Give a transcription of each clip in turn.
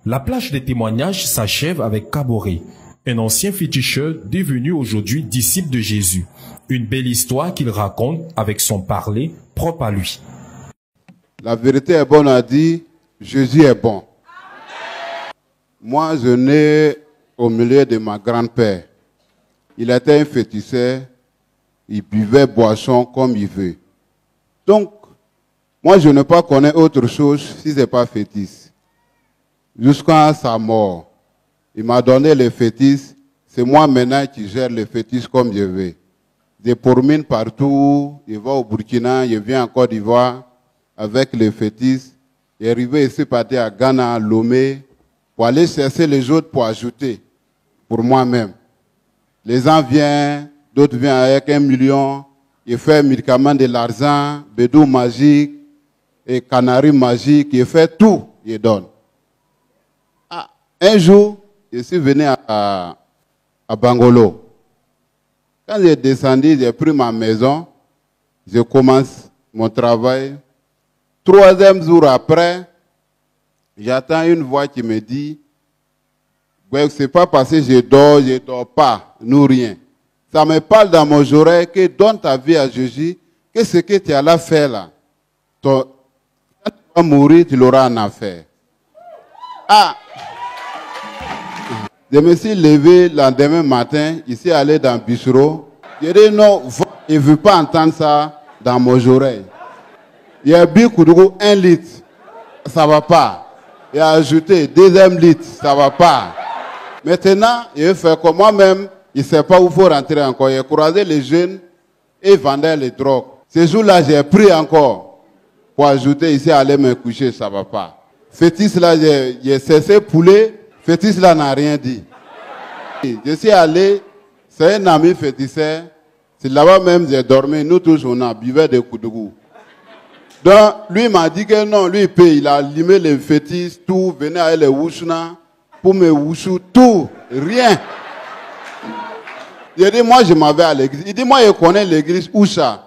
La plage des témoignages s'achève avec Kaboré, un ancien féticheur devenu aujourd'hui disciple de Jésus. Une belle histoire qu'il raconte avec son parler propre à lui. La vérité est bonne à dire, Jésus est bon. Moi, je nais au milieu de ma grand-père. Il était un féticheur, il buvait boisson comme il veut. Donc, moi, je ne pas connaître autre chose si ce n'est pas fétiche. Jusqu'à sa mort, il m'a donné le fétiche. C'est moi maintenant qui gère le fétiche comme je veux. Je promène partout, je vais au Burkina, je viens en Côte d'Ivoire avec le fétiche. Je suis arrivé ici, parti à Ghana, à Lomé, pour aller chercher les autres pour ajouter pour moi-même. Les gens viennent, d'autres viennent avec 1 million, ils font médicaments de l'argent, bédou magique, et canari magique, ils font tout, ils donnent. Ah, un jour, je suis venu à Bangolo. Quand j'ai descendu, j'ai pris ma maison, je commence mon travail. 3e jour après, j'attends une voix qui me dit, ouais, c'est pas parce que je dors pas, nous rien. Ça me parle dans mon oreille que donne ta vie à Jésus, que ce que tu as là fait là, quand tu vas mourir, tu l'auras en affaire. Ah! Je me suis levé le lendemain matin, ici allé dans le bistrot. Je dis non, je ne veux pas entendre ça dans mon oreille. Il y a bu 1 litre, ça ne va pas. Il a ajouté 2e litre, ça ne va pas. Maintenant, il fait comme moi-même, il ne sait pas où il faut rentrer encore. Il a croisé les jeunes et vendait les drogues. Ce jour-là, j'ai pris encore pour ajouter ici, aller me coucher, ça ne va pas. Fétiche là, j'ai cessé poulet, fétiche là n'a rien dit. Je suis allé, c'est un ami féticheur, c'est là-bas même j'ai dormi, nous tous on a buvait des coups de goût. Donc, lui m'a dit que non, lui il paye, il a limé les fétiches, tout, venait avec les wouchna, pour me wouchou, tout, rien. Il dit, moi je m'en vais à l'église. Il dit, moi je connais l'église, où ça?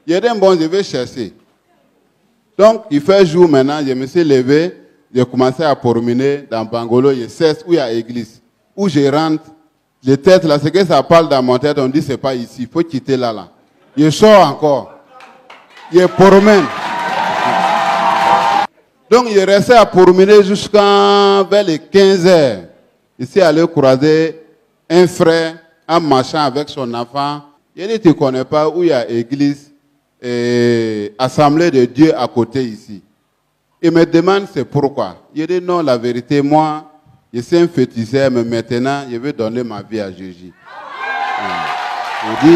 Il dit, bon, je vais chercher. Donc, il fait jour maintenant, je me suis levé, j'ai commencé à promener dans Bangolo, je sais où il y a l'église. Où je rentre, les têtes là, c'est que ça parle dans mon tête, on dit, c'est pas ici, il faut quitter là. Je sors encore. Je promène. Donc, il restait à promener jusqu'à vers les 15 heures. Ici, aller croiser un frère en marchant avec son enfant. Il dit, tu ne connais pas où il y a l'église, Assemblée de Dieu à côté ici. Il me demande c'est pourquoi. Il dit, non, la vérité, moi, je suis un féticheur, mais maintenant, je vais donner ma vie à Jésus. Il dit,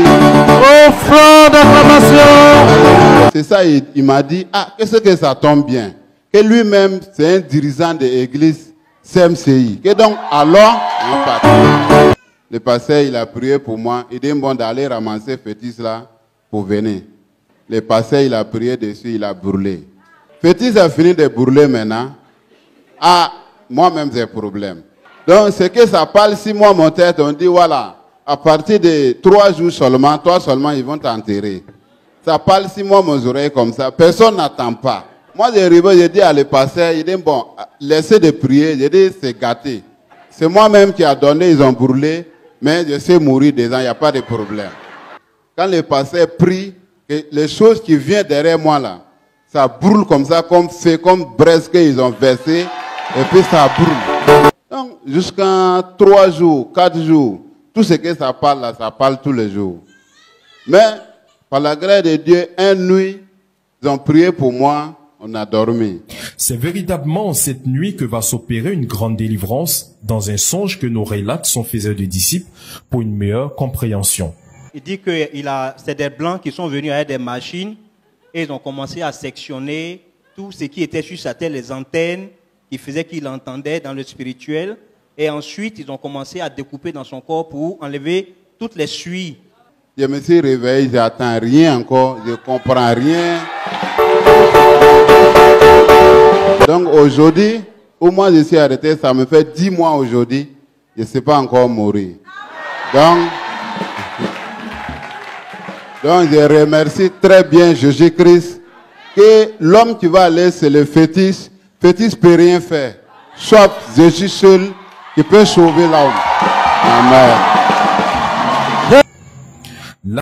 offrande d'acclamation. C'est ça, il m'a dit, ah, qu'est-ce que ça tombe bien. Que lui-même, c'est un dirigeant de l'église CMCI. Que donc, alors, on part. Le pasteur, il a prié pour moi. Il dit, bon, d'aller ramasser fétiche là pour venir. Le pasteur, il a prié dessus, il a brûlé. Fétiche a fini de brûler maintenant. Ah, moi-même, j'ai problème. Donc, c'est que ça parle, si moi, mon tête, on dit, voilà, à partir de 3 jours seulement, toi seulement, ils vont t'enterrer. Ça parle, si moi, mes oreilles comme ça, personne n'attend pas. Moi, j'ai dit à le pasteur, il dit, bon, laissez de prier. J'ai dit, c'est gâté. C'est moi-même qui a donné, ils ont brûlé, mais je sais mourir dedans, il n'y a pas de problème. Quand le pasteur prie, les choses qui viennent derrière moi là, ça brûle comme ça, comme fait, comme braise qu'ils ont versé, et puis ça brûle. Donc, jusqu'à 3 jours, 4 jours, tout ce que ça parle là, ça parle tous les jours. Mais, par la grâce de Dieu, une nuit, ils ont prié pour moi, on a dormi. C'est véritablement cette nuit que va s'opérer une grande délivrance dans un songe que nous relate son faiseur de disciples pour une meilleure compréhension. Il dit que c'est des blancs qui sont venus avec des machines et ils ont commencé à sectionner tout ce qui était sur sa tête, les antennes qui faisaient qu'il entendait dans le spirituel. Et ensuite, ils ont commencé à découper dans son corps pour enlever toutes les suies. Je me suis réveillé, j'attends rien encore, je ne comprends rien. Donc aujourd'hui, au moins je suis arrêté, ça me fait 10 mois aujourd'hui, je ne sais pas encore mourir. Donc je remercie très bien Jésus-Christ que l'homme qui va aller, c'est le fétiche. Fétiche ne peut rien faire. soit Jésus seul qui peut sauver l'homme. Amen.